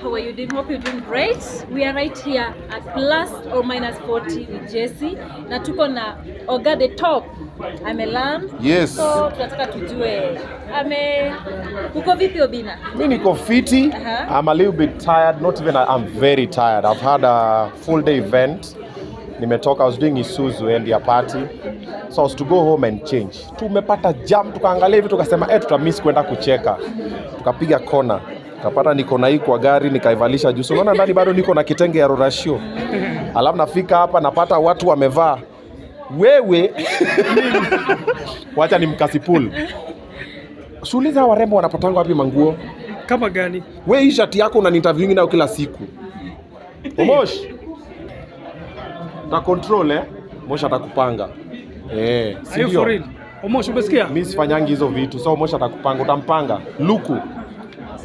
How are you doing? Hope you're doing great. We are right here at plus or minus 40 with Jessy. Na tuko na Oga the top. Ameland. Yes. So tunataka tujue. Uko vipi Obina? Mimi niko fiti. I'm a little bit tired. Not even I'm very tired. I've had a full day event. Nimetoka, I was doing Isuzu and their party. So I was to go home and change. Tumepata jam, tukaangalia hivi tukasema tutamiss kwenda kucheka. Tukapiga kona. Kapata niko na hii kwa gari nikaivalisha juu. So unaona ndani bado niko na kitenge ya Rorashio. Alafu nafika hapa napata watu wamevaa. Wewe wacha ni mkasipul. Suuliza warembo wanapatanga wapi manguo? Kama gani? Wewe hii shati yako unaniinterviewing nayo kila siku. Omosh. Ta control Mosh atakupanga. Sio for real. Omosh umesikia? Mimi sifanyangi hizo vitu. So Mosh atakupanga, utampanga. Luku.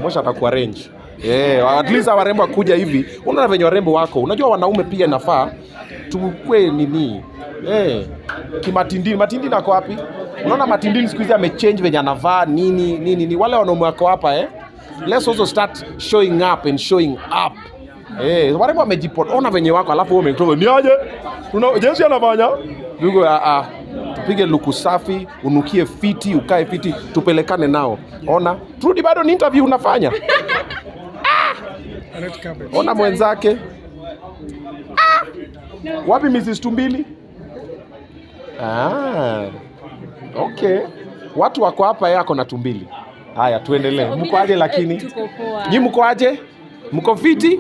Mosh atakuarrange. At least warembo akuja hivi. Unaona venye warembo wako. Unajua wanaume pia nafaa tukue nini? Matindini nako wapi? Unaona matindini siku hizi amechange venye anavaa nini. Wale wanaume wako hapa Let's also start showing up and showing up. Warembo wamejipot. Ona venye wako alafu wewe umetoka. Ni aje? Jessy anafanya? Ndugu tupige luku safi, unukie fiti, ukae fiti, tupelekane nao. Ona, turudi bado ni interview unafanya. Ona mwenzake. Wapi Mrs. Tumbili? Okay. Watu wako hapa yako na Tumbili. Haya, tuendelee. Mko aje lakini? Nyinyi mko aje? Mko fiti?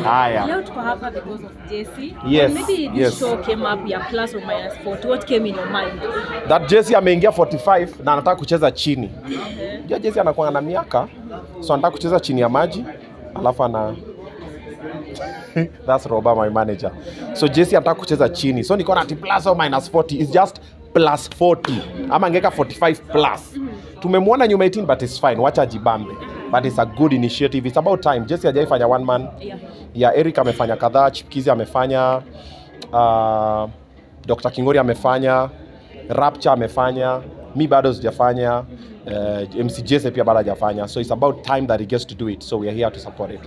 Haya. Leo tuko hapa because of Jessy. Yes. Maybe this show came up ya plus or minus 40. What came in your mind? That Jessy ameingia 45 na anataka kucheza chini. Ja Jessy anakuwa na miaka. So anataka kucheza chini ya maji. Alafu ana That's Roba, my manager. So Jessy anataka kucheza chini. So niko na plus or minus 40 is just plus 40. Ama angeka 45 plus. Tumemwona nyuma 18 but it's fine. Wacha jibambe. But it's a good initiative. It's about time. Jessy hajaifanya one man. Yeah, Eric amefanya kadhaa, Chipkizi amefanya, Dr. Kingori amefanya, Rapture amefanya, mi bado sijafanya, MC Jessy pia bado hajafanya. So it's about time that he gets to do it. So we are here to support it.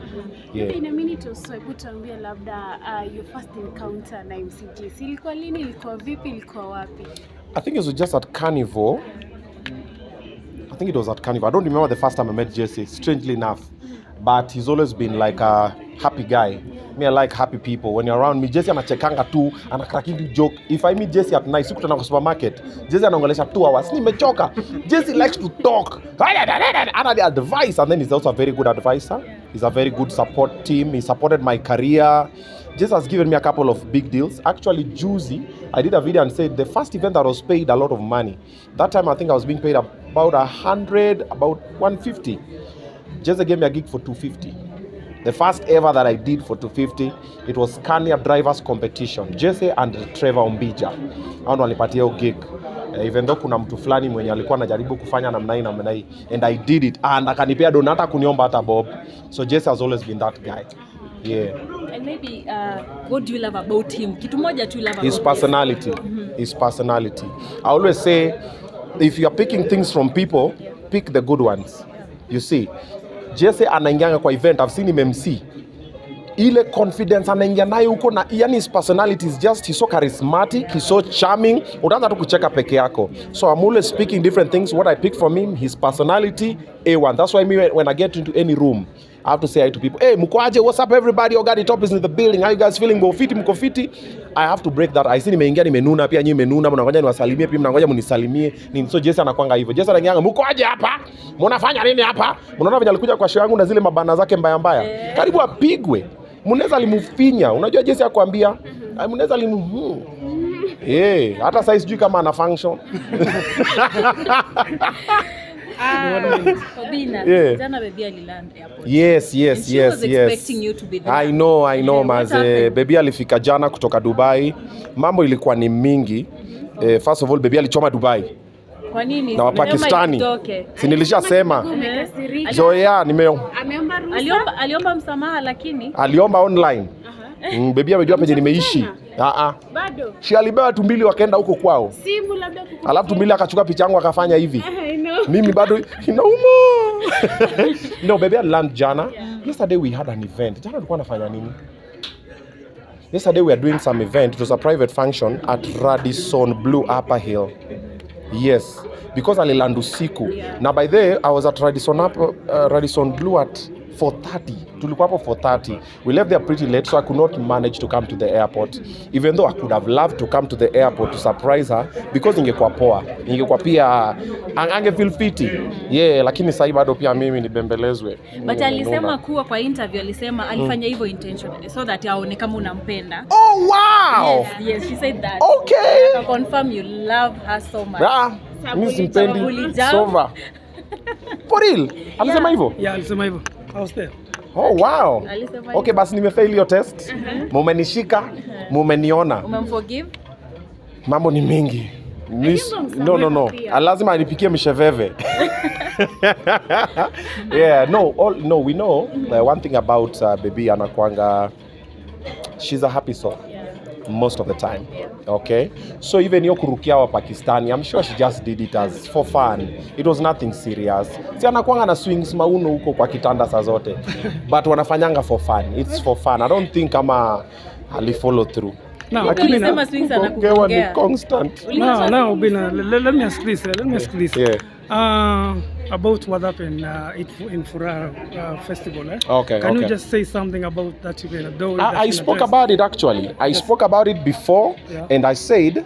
Yeah. In a minute or so, tuambie labda your first encounter na MC Jessy. Ilikuwa lini, ilikuwa vipi, ilikuwa wapi? I think it was just at Carnival. I think it was at Carnival. I don't remember the first time I met Jessy, strangely enough. But he's always been like a happy guy. Me, I like happy people. When you're around me, Jessy anachekanga tu, anakrakindi joke. If I meet Jessy at night, sikutana kwa supermarket, Jessy anaongelesha 2 hours. Nimechoka. Jessy likes to talk. Ana the advice, and then he's also a very good advisor. He's a very good support team. He supported my career. Jessy has given me a couple of big deals. Actually, Juicy, I did a video and said the first event that was paid a lot of money. That time I think I was being paid about 100, about 150. Jessy gave me a gig for 250. The first ever that I did for 250, it was Scania Drivers Competition. Jessy and Trevor Ombija. Hao ndo walipatia gig. Even though kuna mtu fulani mwenye alikuwa anajaribu kufanya namna hii. And I did it. And akanipea donata kuniomba hata Bob. So Jessy has always been that guy. Yeah. And maybe what do you love about him? Kitu moja tu love about his personality. His personality. I always say, if you are picking things from people, pick the good ones. You see, Jessy anaingianga kwa event, I've seen him MC. Ile confidence anaingia nayo huko na yani his personality is just, he's so charismatic, he's so charming. Utaanza tu kucheka peke yako. So I'm always speaking different things. What I pick from him, his personality, A1. That's why me when I get into any room, I have to say hi to people. Hey, mko aje? What's up everybody? Ogadi Top is in the building. How you guys feeling? Mko fiti? I have to break that. I see nimeingia nimenuna pia nyinyi mmenuna, mnangoja niwasalimie pia mnangoja mnisalimie. So Jessy anakuanga hivyo. Jessy anaingia, mko aje hapa? Mnafanya nini hapa? Mnaona vile alikuja kwa show yangu na zile mabana zake mbaya. Karibu apigwe. Mnaweza limufinya. Unajua Jessy akwambia, mnaweza hata sasa sijui kama ana function. Obina, jana baby aliland airport. Yes. She was expecting you to be there. I know maze. Baby alifika jana kutoka Dubai. Mambo ilikuwa ni mingi. First of all, baby alichoma Dubai. Kwa nini? Na Wapakistani. Si nilishasema. Zoea ameomba ruhusa. Aliomba msamaha lakini aliomba online. Baby amejua penye nimeishi. Bado. She alibeba Tumbili wakaenda huko kwao. Simu labda kukupa. Alafu Tumbili akachukua picha yangu akafanya hivi. I know. Mimi bado inauma. No, baby aliland jana. Yesterday we had an event. Jana tulikuwa nafanya nini? Yesterday we are doing some event. It was a private function at Radisson Blue Upper Hill. Yes, because aliland usiku. Now by there I was at Radisson Blue at 4:30. Tulikuwa hapo 4:30. We left there pretty late, so I could not manage to come to the airport. Even though I could have loved to come to the airport to surprise her, because ingekuwa poa. Ingekuwa pia ange feel fiti. Yeah, lakini sasa bado pia mimi nibembelezwe. But alisema kuwa kwa interview alisema alifanya hivyo intentionally so that aone kama unampenda. Oh wow. Yes, she said that. Okay. I confirm you love her so much. Mimi simpendi Sova. For real? Alisema hivyo? Yeah, alisema hivyo. I was there. Oh wow. Okay, basi nimefail your test. Mumenishika, mumeniona. Umemforgive? Mambo ni mengi. No. Lazima anipikie msheveve. Yeah, no, we know one thing about baby anakuanga, she's a happy soul. Most of the time. Okay, so even yo kurukia wa Pakistani, I'm sure she just did it as for fun. It was nothing serious. Si anakuanga na swings mauno huko kwa kitanda saa zote, but wanafanyanga for fun. It's for fun. I don't think kama ali follow through. No, ulisema swings anakuongea. Constant. No, Obina, let me ask this. Yeah. About what happened in Furaha festival. Okay. Can you just say something about that event? I spoke about it actually. I spoke about it before, and I said,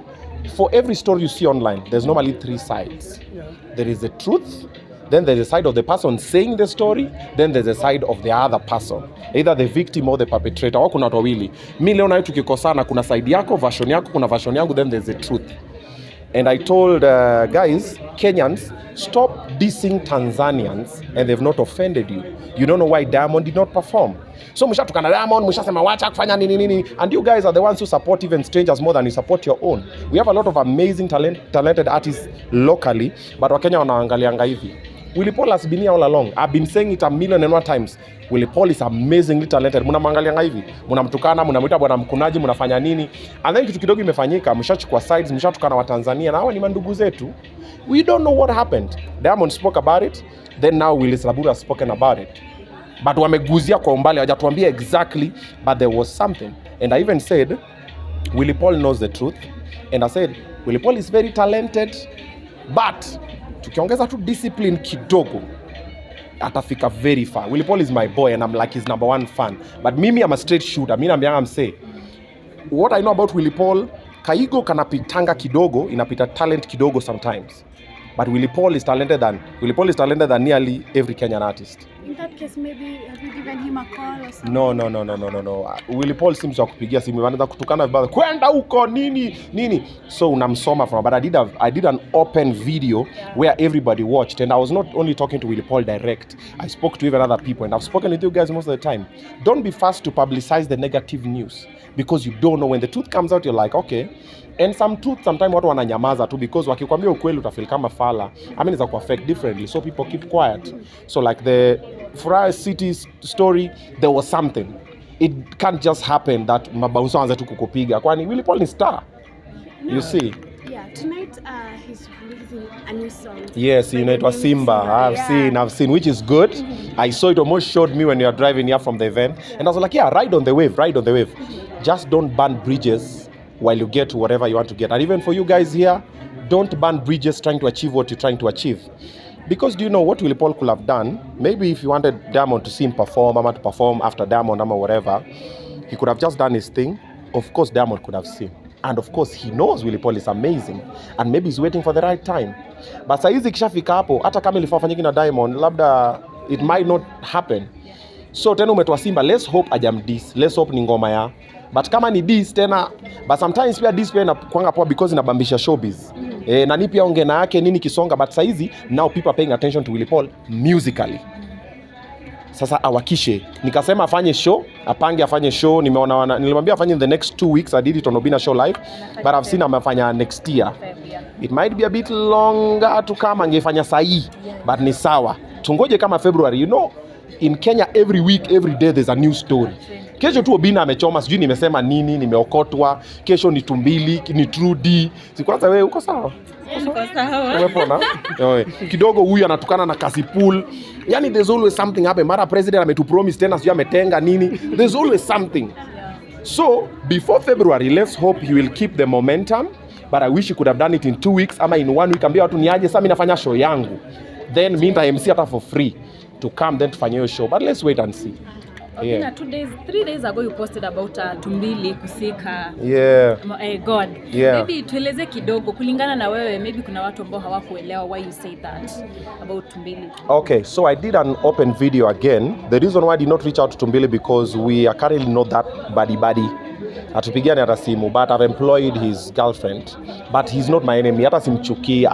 for every story you see online, there's normally 3 sides. Yeah. There is the truth, then there's the side of the person saying the story, then there's the side of the other person, either the victim or the perpetrator. Au kuna watu wawili. Mimi leo na wewe tukikosana, kuna side yako, version yako, kuna version yangu, then there's the truth. And I told guys, Kenyans, stop dissing Tanzanians and they've not offended you. You don't know why Diamond did not perform. So mshatukana Diamond, mshasema wacha kufanya nini. And you guys are the ones who support even strangers more than you support your own. We have a lot of amazing talented artists locally, but Wakenya wanaangalianga hivi. Willy Paul has been here all along. I've been saying it a million and one times. Willy Paul is amazingly talented. Mnamwangalianga hivi. Mnamtukana, mnamuita bwana mkunaji, mnafanya nini? And then kitu kidogo imefanyika, mshachukua sides, mshatukana wa Tanzania na hawa ni mandugu zetu. We don't know what happened. Diamond spoke about it, then now Willis Labura has spoken about it. But wameguzia kwa umbali, hawajatuambia exactly, but there was something. And I even said, Willy Paul knows the truth. And I said, Willy Paul is very talented, but tukiongeza tu discipline kidogo, atafika very far. Willy Paul is my boy and I'm like his number 1 fan. But mimi I'm a straight shooter. Mimi naambianga msee, what I know about Willy Paul, kaigo kanapitanga kidogo, inapita talent kidogo sometimes. But Willy Paul is talented than nearly every Kenyan artist. In that case, maybe have you given him a call or something? No. Willy Paul seems to kupigia simu, wanaanza kutukana vibaya. Kwenda huko nini. So unamsoma from, but I did an open video where everybody watched, and I was not only talking to Willy Paul direct. I spoke to even other people, and I've spoken with you guys most of the time. Don't be fast to publicize the negative news, because you don't know when the truth comes out. You're like, okay. And some truth sometimes watu wananyamaza tu, because wakikwambia ukweli utafeel kama fala. I mean, it's a affect differently, so people keep quiet. So like the Furaha City story, there was something. It can't just happen that mabaunso anza tu kukupiga. Kwani Willy Paul ni star. No. You see? Yeah, tonight he's releasing a new song. Yes, inaitwa Simba. I've seen, which is good. I saw it, almost showed me when you are driving here from the event. And I was like, yeah, ride on the wave. Just don't burn bridges while you get to whatever you want to get. And even for you guys here, don't burn bridges trying to achieve what you're trying to achieve. Because do you know what Willy Paul could have done? Maybe if you wanted Diamond to see him perform, to perform after Diamond, whatever, he could have just done his thing. Of course, Diamond could have seen. And of course, he knows Willy Paul is amazing. And maybe he's waiting for the right time. But saizi kishafika hapo, hata kama ilifanyika na Diamond, labda it might not happen. So tena umetoa Simba, let's hope ajamdis. Let's hope ni ngoma ya. But kama ni dis tena, but sometimes pia dis pia inakuanga poa because inabambisha showbiz. Na ni pia ongena yake nini kisonga, but saizi now people are paying attention to Willy Paul musically. Sasa awakishe. Nikasema afanye show, nilimwambia afanye in the next 2 weeks. I did it on Obina show live, but I've seen amefanya next year. It might be a bit longer to come, angefanya sahi, but ni sawa. Tungoje kama February. You know, in Kenya every week, every day there's a new story. Kesho tu Obina amechoma, sijui nimesema nini, nimeokotwa. Kesho ni Tumbili, ni Trudy. Si kwanza wewe uko sawa? niko sawa. Umepona? Kidogo huyu anatukana na Kasipul. Yani there's always something happen. Mara president ametupromise tena sio ametenga nini. There's always something. So before February, let's hope he will keep the momentum. But I wish he could have done it in 2 weeks ama in 1 week. Ambia watu niaje sasa mimi nafanya show yangu. Then mimi nita MC hata for free to come then tufanye hiyo show. But let's wait and see. Yeah. 3 days ago you posted about Tumbili kusika God. Yeah. Maybe tueleze kidogo kulingana na wewe, maybe kuna watu ambao hawakuelewa why you say that about Tumbili. Okay, so I did an open video again. The reason why I did not reach out to Tumbili because we are currently not that buddy. Atupigiane hata simu, but I've employed his girlfriend. But he's not my enemy. Hata simchuki.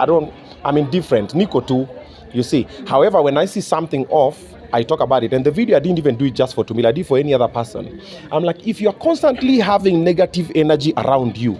I'm indifferent. Niko tu. You see. However, when I see something off, I talk about it. And the video, I didn't even do it just for Tumbili. I did it for any other person. I'm like, if you're constantly having negative energy around you,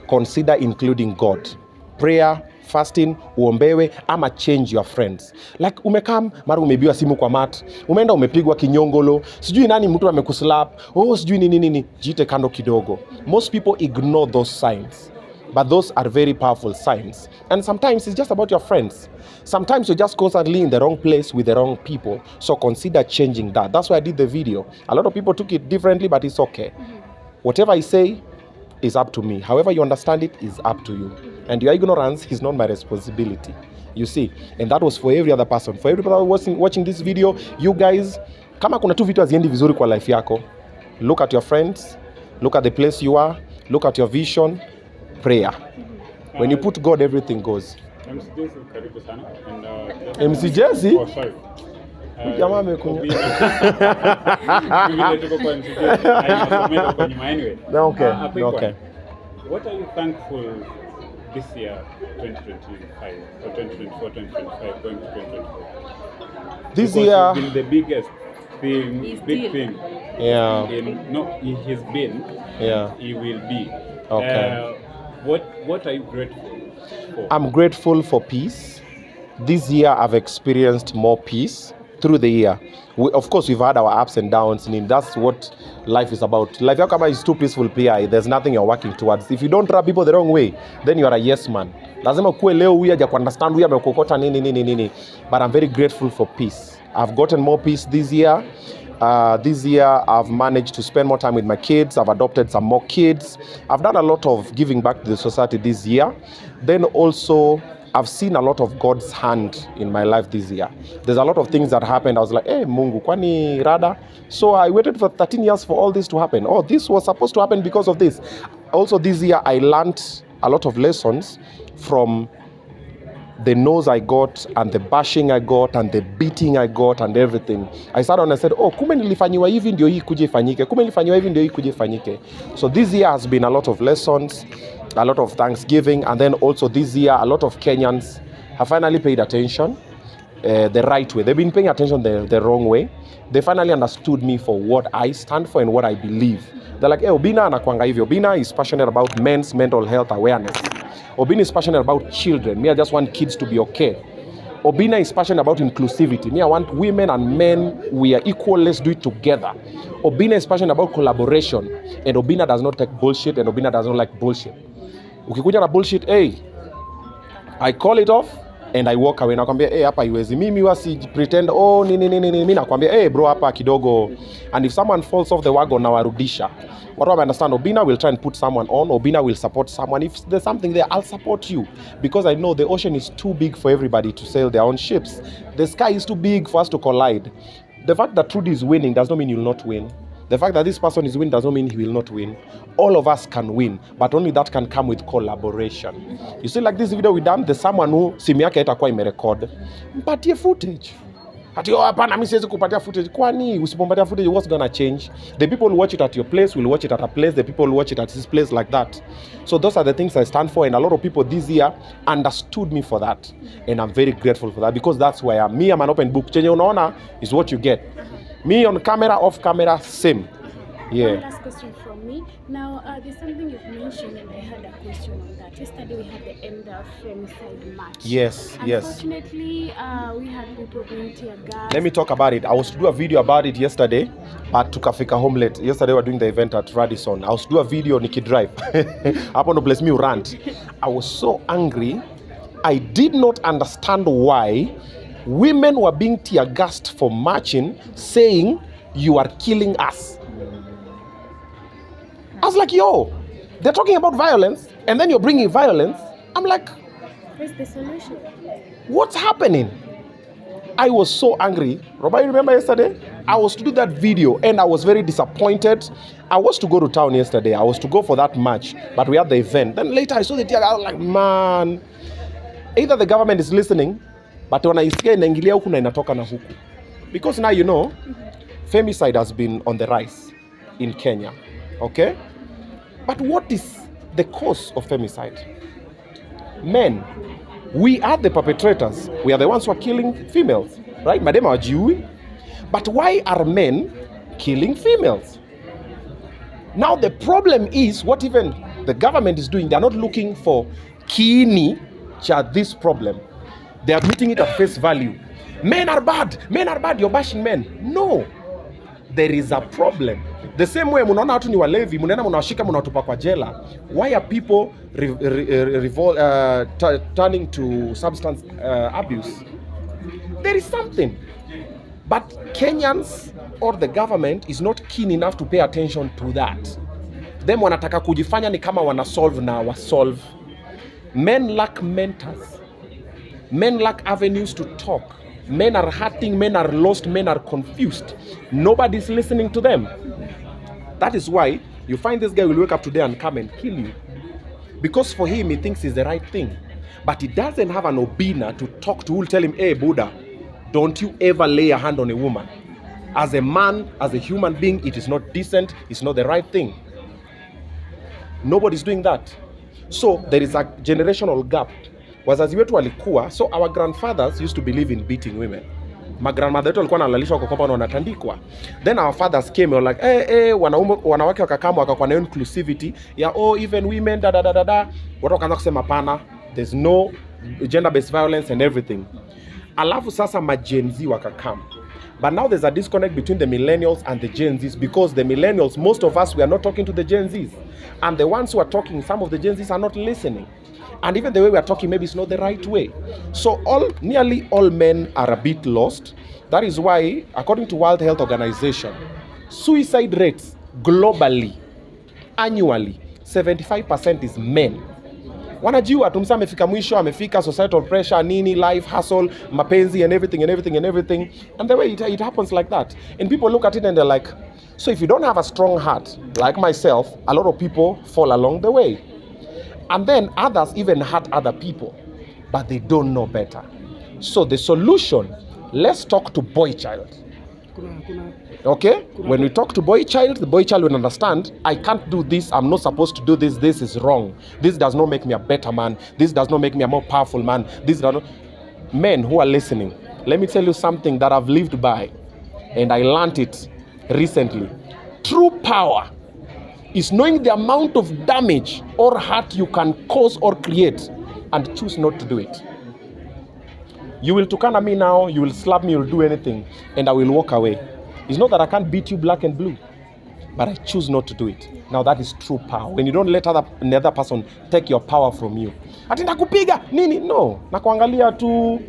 consider including God. Prayer, fasting, uombewe, ama change your friends. Like umekam, mara umebiwa simu kwa mat, umeenda umepigwa kinyongolo, sijui nani mtu amekuslap, sijui nini, jite kando kidogo. Most people ignore those signs. But those are very powerful signs. And sometimes it's just about your friends. Sometimes you're just constantly in the wrong place with the wrong people. So consider changing that. That's why I did the video. A lot of people took it differently, but it's okay. Whatever I say is up to me. However you understand it is up to you. And your ignorance is not my responsibility. You see? And that was for every other person. For everybody watching this video, you guys, kama kuna tu vitu haziendi vizuri kwa life yako, look at your friends, look at the place you are, look at your vision, prayer. When you put God, everything goes. MC Jessy, karibu sana. MC Jessy? Oh, sorry. Jamaa amekunya. Vile tuko kwa MC Jessy, nasomea kwa nyuma anyway. Okay. What are you thankful this year, 2025, or 2024, 2025, going to 2024? This because year, it's been the biggest thing, big thing. Yeah. He has been. Yeah. He will be. Okay. What are you grateful for? I'm grateful for peace. This year I've experienced more peace through the year. Of course, we've had our ups and downs, and that's what life is about. Life is too peaceful, PI. There's nothing you're working towards. If you don't rub people the wrong way, then you are a yes man. Lazima kuwe leo huyu haja understand huyu amekokota nini. But I'm very grateful for peace. I've gotten more peace this year. This year, I've managed to spend more time with my kids. I've adopted some more kids. I've done a lot of giving back to the society this year. Then also, I've seen a lot of God's hand in my life this year. There's a lot of things that happened. I was like, hey, Mungu, kwani rada? So I waited for 13 years for all this to happen. Oh, this was supposed to happen because of this. Also, this year, I learned a lot of lessons from the nose I got and the bashing I got and the beating I got and everything. I sat down and said, kumbe nilifanyiwa hivi ndio hii kuje ifanyike. Kumbe nilifanyiwa hivi ndio hii kuje ifanyike. So this year has been a lot of lessons, a lot of thanksgiving, and then also this year a lot of Kenyans have finally paid attention the right way. They've been paying attention the wrong way. They finally understood me for what I stand for and what I believe. They're like, Obina anakuanga hivi. Obina is passionate about men's mental health awareness. Obina is passionate about children. Me, I just want kids to be okay. Obina is passionate about inclusivity. Me, I want women and men, we are equal, let's do it together. Obina is passionate about collaboration. And Obina does not take bullshit, and Obina does not like bullshit. Ukikuja na bullshit, I call it off and I walk away. Nakwambia, hapa iwezi. Mimi wasi pretend, nini. Mimi nakwambia, bro, hapa kidogo. And if someone falls off the wagon, nawarudisha. What do I understand? Obina will try and put someone on. Obina will support someone. If there's something there, I'll support you. Because I know the ocean is too big for everybody to sail their own ships. The sky is too big for us to collide. The fact that Trudy is winning does not mean you'll not win. The fact that this person is winning does not mean he will not win. All of us can win, but only that can come with collaboration. You see, like this video we done, there's someone who simu yake itakuwa imerecord. Mpatie footage. Ati hapana mimi siwezi kupatia footage. Kwani usipompatia footage what's gonna change? The people who watch it at your place will watch it at a place. The people who watch it at this place like that. So those are the things I stand for, and a lot of people this year understood me for that, and I'm very grateful for that because that's why I'm an open book. Chenye unaona is what you get. Me on camera, off camera, same. Yeah. One last question from me. Now, there's something you've mentioned, and I had a question on that. Yesterday we had the end of femicide match. Yes. Unfortunately, we had people being tear gas. Let me talk about it. I was to do a video about it yesterday, but tukafika home late. Yesterday we were doing the event at Radisson. I was to do a video Nikki Drive. Hapo no bless me rant. I was so angry I did not understand why women were being tear gassed for marching, saying, "You are killing us." I was like, yo, they're talking about violence, and then you're bringing violence. I'm like, Where's the solution? what's happening? I was so angry. Robert, you remember yesterday? I was to do that video, and I was very disappointed. I was to go to town yesterday. I was to go for that match, but we had the event. Then later I saw the tear. I was like, man, either the government is listening, but wanaisikia inaingilia huku na inatoka na huku. Because now you know, femicide has been on the rise in Kenya. Okay? But what is the cause of femicide? Men. We are the perpetrators. We are the ones who are killing females. Right? Madema wajui. But why are men killing females? Now the problem is what even the government is doing. They are not looking for kiini cha this problem. They are meeting it at face value. Men are bad. Men are bad. You're bashing men. No. There is a problem. The same way munaona watu ni walevi, munaenda munawashika munawatupa kwa jela. Why are people turning to substance abuse? There is something. But Kenyans or the government is not keen enough to pay attention to that. Them wanataka kujifanya ni kama wana solve na wasolve. Men lack mentors. Men lack avenues to talk. Men are hurting, men are lost, men are confused. Nobody's listening to them. That is why you find this guy will wake up today and come and kill you. Because for him, he thinks it's the right thing. But he doesn't have an Obina to talk to who will tell him, hey, Buddha, don't you ever lay a hand on a woman. As a man, as a human being, it is not decent, it's not the right thing. Nobody's doing that. So there is a generational gap. Wazazi wetu walikuwa, so our grandfathers used to believe in beating women. My grandmother wetu walikuwa nalalishwa kwa kwamba wanatandikwa. Then our fathers came and were like, wanawake wakakama wakakuwa na inclusivity ya even women da. Watu wakaanza kusema pana, there's no gender based violence and everything. Alafu sasa Gen Z wakakama. But now there's a disconnect between the millennials and the Gen Zs, because the millennials, most of us, we are not talking to the Gen Zs. And the ones who are talking, some of the Gen Zs are not listening. And even the way we are talking, maybe it's not the right way. So nearly all men are a bit lost. That is why, according to World Health Organization, suicide rates globally, annually, 75% is men. Wanajua tumsa amefika mwisho, amefika societal pressure, nini, life, hustle, mapenzi and everything. And the way it happens like that. And people look at it and they're like, so if you don't have a strong heart, like myself, a lot of people fall along the way. And then others even hurt other people, but they don't know better. So the solution, let's talk to boy child. Okay? When we talk to boy child, the boy child will understand, I can't do this, I'm not supposed to do this, this is wrong. This does not make me a better man. This does not make me a more powerful man. This does not... Men who are listening, let me tell you something that I've lived by, and I learned it recently. True power is knowing the amount of damage or hurt you can cause or create and choose not to do it. You will tukana me now, you will slap me, you will do anything, and I will walk away. It's not that I can't beat you black and blue, but I choose not to do it. Now that is true power. When you don't let another person take your power from you. Ati nakupiga nini? No. Nakuangalia tu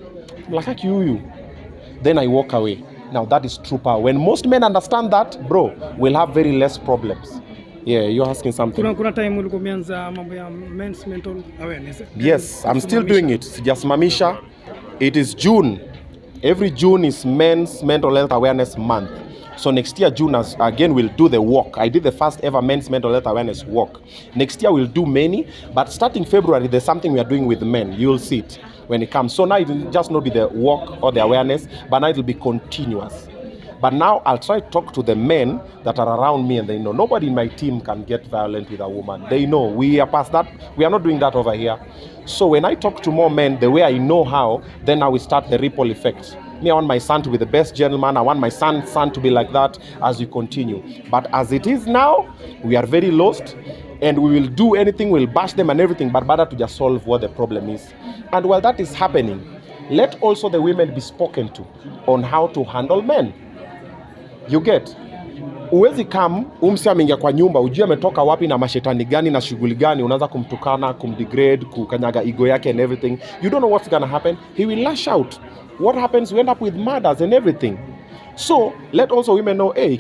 laka kiuyu. Then I walk away. Now that is true power. When most men understand that, bro, we'll have very less problems. Yeah, you're asking something. Kuna time ulikuwa umeanza mambo ya men's mental awareness. Yes, I'm still doing it. Sijasimamisha. It is June. Every June is Men's Mental Health Awareness Month. So next year, June, again, we'll do the walk. I did the first ever Men's Mental Health Awareness walk. Next year, we'll do many. But starting February, there's something we are doing with men. You'll see it when it comes. So now it will just not be the walk or the awareness, but now it will be continuous. But now I'll try to talk to the men that are around me, and they know nobody in my team can get violent with a woman. They know we are past that. We are not doing that over here. So when I talk to more men the way I know how, then I will start the ripple effect. Me, I want my son to be the best gentleman. I want my son to be like that as we continue. But as it is now, we are very lost, and we will do anything, we'll bash them and everything, but better to just solve what the problem is. And while that is happening, let also the women be spoken to on how to handle men. You get? uwezi come umsi ameingia kwa nyumba ujue ametoka wapi na mashetani gani na shughuli gani, unaanza kumtukana, kumdegrade, kukanyaga ego yake and everything. You don't know what's gonna happen. He will lash out. What happens? We end up with murders and everything. So let also women know, hey,